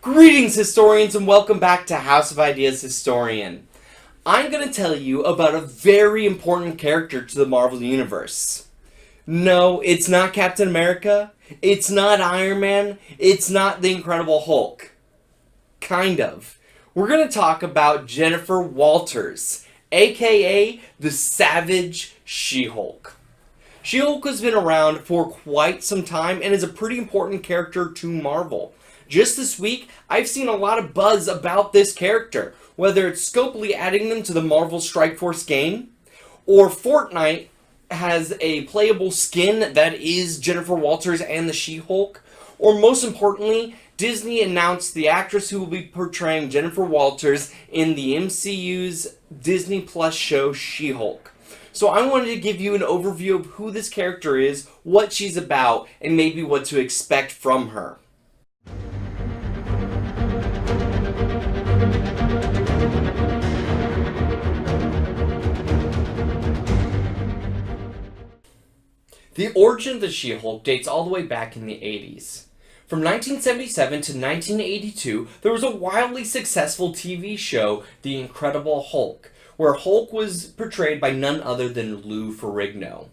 Greetings, historians, and welcome back to House of Ideas Historian. I'm going to tell you about a very important character to the Marvel Universe. No, it's not Captain America, it's not Iron Man, it's not the Incredible Hulk. Kind of. We're going to talk about Jennifer Walters, aka the Savage She-Hulk. She-Hulk has been around for quite some time and is a pretty important character to Marvel. Just this week, I've seen a lot of buzz about this character, whether it's Scopely adding them to the Marvel Strike Force game, or Fortnite has a playable skin that is Jennifer Walters and the She-Hulk, or most importantly, Disney announced the actress who will be portraying Jennifer Walters in the MCU's Disney Plus show She-Hulk. So I wanted to give you an overview of who this character is, what she's about, and maybe what to expect from her. The origin of the She-Hulk dates all the way back in the 80s. From 1977 to 1982, there was a wildly successful TV show, The Incredible Hulk, where Hulk was portrayed by none other than Lou Ferrigno.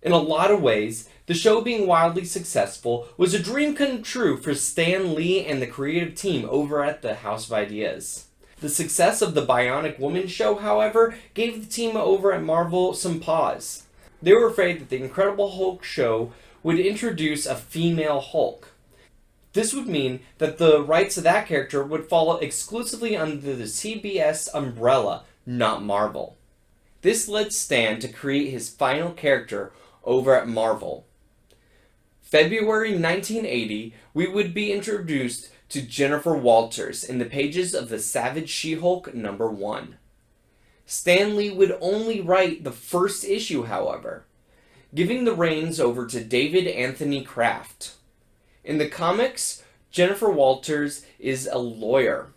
In a lot of ways, the show being wildly successful was a dream come true for Stan Lee and the creative team over at the House of Ideas. The success of the Bionic Woman show, however, gave the team over at Marvel some pause. They were afraid that the Incredible Hulk show would introduce a female Hulk. This would mean that the rights of that character would fall exclusively under the CBS umbrella, not Marvel. This led Stan to create his final character over at Marvel. February 1980, we would be introduced to Jennifer Walters in the pages of The Savage She-Hulk #1. Stan Lee would only write the first issue, however, giving the reins over to David Anthony Kraft. In the comics, Jennifer Walters is a lawyer.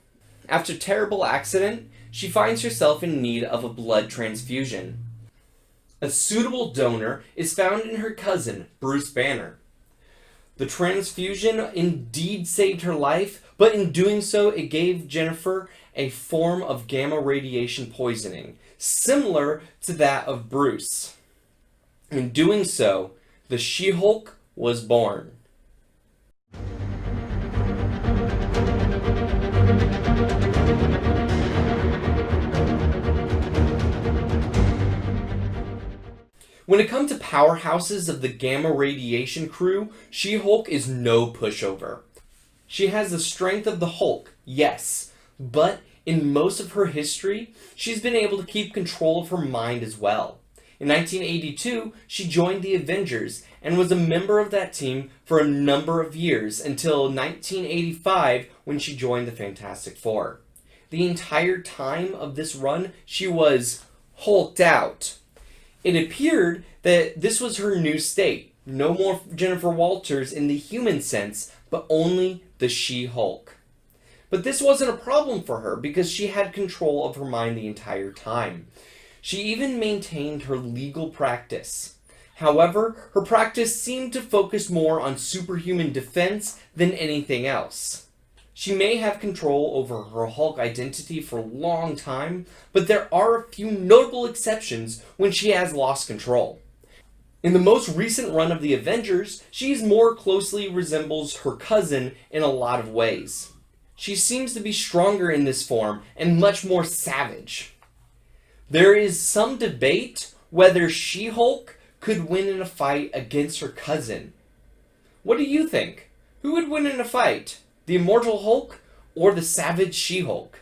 After a terrible accident, she finds herself in need of a blood transfusion. A suitable donor is found in her cousin, Bruce Banner. The transfusion indeed saved her life, but in doing so, it gave Jennifer a form of gamma radiation poisoning, similar to that of Bruce. In doing so, the She-Hulk was born. When it comes to powerhouses of the gamma radiation crew, She-Hulk is no pushover. She has the strength of the Hulk, yes, but in most of her history, she's been able to keep control of her mind as well. In 1982, she joined the Avengers and was a member of that team for a number of years until 1985 when she joined the Fantastic Four. The entire time of this run, she was hulked out. It appeared that this was her new state. No more Jennifer Walters in the human sense, but only the She-Hulk. But this wasn't a problem for her because she had control of her mind the entire time. She even maintained her legal practice. However, her practice seemed to focus more on superhuman defense than anything else. She may have control over her Hulk identity for a long time, but there are a few notable exceptions when she has lost control. In the most recent run of the Avengers, she more closely resembles her cousin in a lot of ways. She seems to be stronger in this form and much more savage. There is some debate whether She-Hulk could win in a fight against her cousin. What do you think? Who would win in a fight? The Immortal Hulk or the Savage She-Hulk?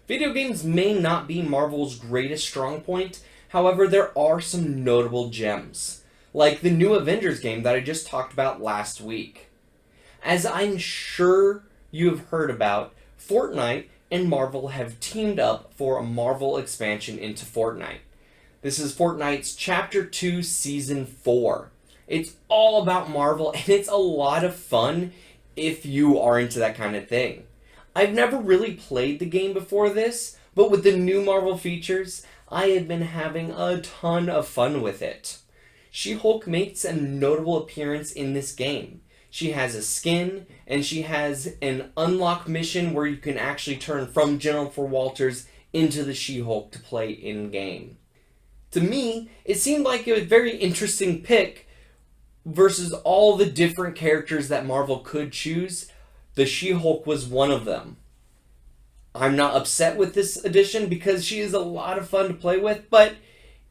Video games may not be Marvel's greatest strong point, however, there are some notable gems, like the new Avengers game that I just talked about last week. As I'm sure you have heard about, Fortnite and Marvel have teamed up for a Marvel expansion into Fortnite. This is Fortnite's Chapter 2 Season 4. It's all about Marvel, and it's a lot of fun if you are into that kind of thing. I've never really played the game before this, But with the new Marvel features, I have been having a ton of fun with it. She-Hulk makes a notable appearance in this game. She has a skin, and she has an unlock mission where you can actually turn from Jennifer Walters into the She-Hulk to play in-game. To me, it seemed like a very interesting pick versus all the different characters that Marvel could choose. The She-Hulk was one of them. I'm not upset with this addition because she is a lot of fun to play with, but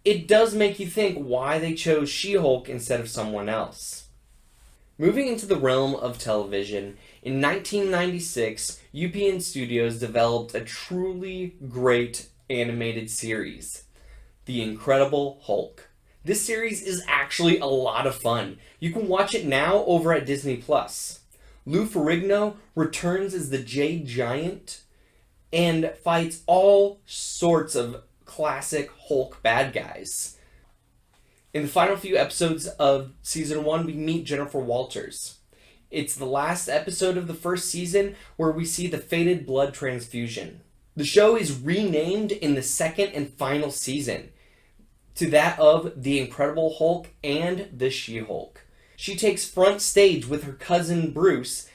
it does make you think why they chose She-Hulk instead of someone else. Moving into the realm of television, in 1996, UPN Studios developed a truly great animated series, The Incredible Hulk. This series is actually a lot of fun. You can watch it now over at Disney+. Lou Ferrigno returns as the Jade Giant and fights all sorts of classic Hulk bad guys. In the final few episodes of Season 1, we meet Jennifer Walters. It's the last episode of the first season where we see the fated blood transfusion. The show is renamed in the second and final season to that of The Incredible Hulk and the She-Hulk. She takes front stage with her cousin Bruce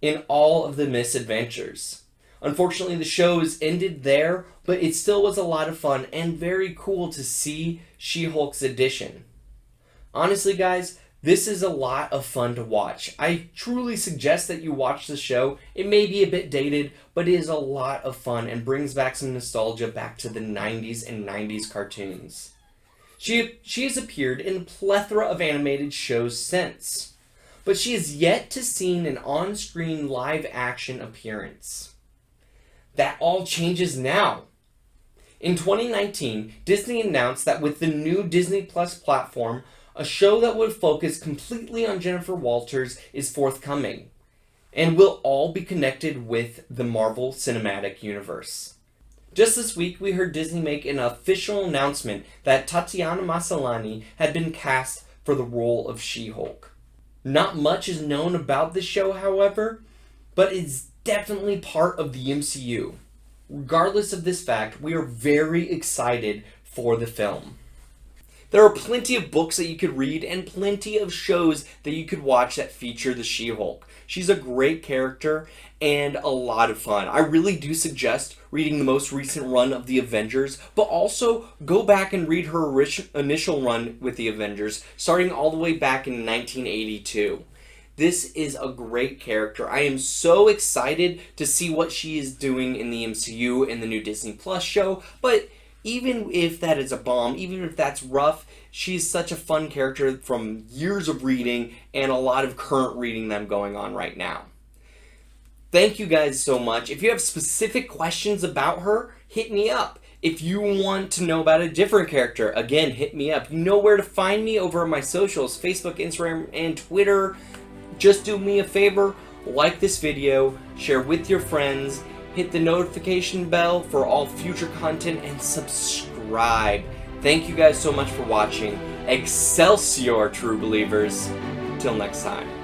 in all of the misadventures. Unfortunately, the show is ended there, but it still was a lot of fun and very cool to see She-Hulk's addition. Honestly, guys, this is a lot of fun to watch. I truly suggest that you watch the show. It may be a bit dated, but it is a lot of fun and brings back some nostalgia back to the 90s and 90s cartoons. She has appeared in a plethora of animated shows since, but she has yet to see an on-screen live-action appearance. That all changes now. In 2019, Disney announced that with the new Disney Plus platform, a show that would focus completely on Jennifer Walters is forthcoming, and will all be connected with the Marvel Cinematic Universe. Just this week, we heard Disney make an official announcement that Tatiana Maslany had been cast for the role of She-Hulk. Not much is known about this show, however, but it's definitely part of the MCU. Regardless of this fact, we are very excited for the film. There are plenty of books that you could read and plenty of shows that you could watch that feature the She-Hulk. She's a great character and a lot of fun. I really do suggest reading the most recent run of the Avengers, but also go back and read her initial run with the Avengers, starting all the way back in 1982. This is a great character. I am so excited to see what she is doing in the MCU in the new Disney Plus show, but even if that is a bomb, even if that's rough, she's such a fun character from years of reading and a lot of current reading that I'm going on right now. Thank you guys so much. If you have specific questions about her, hit me up. If you want to know about a different character, again, hit me up. You know where to find me over on my socials, Facebook, Instagram, and Twitter. Just do me a favor, like this video, share with your friends, hit the notification bell for all future content, and subscribe. Thank you guys so much for watching. Excelsior, true believers. Till next time.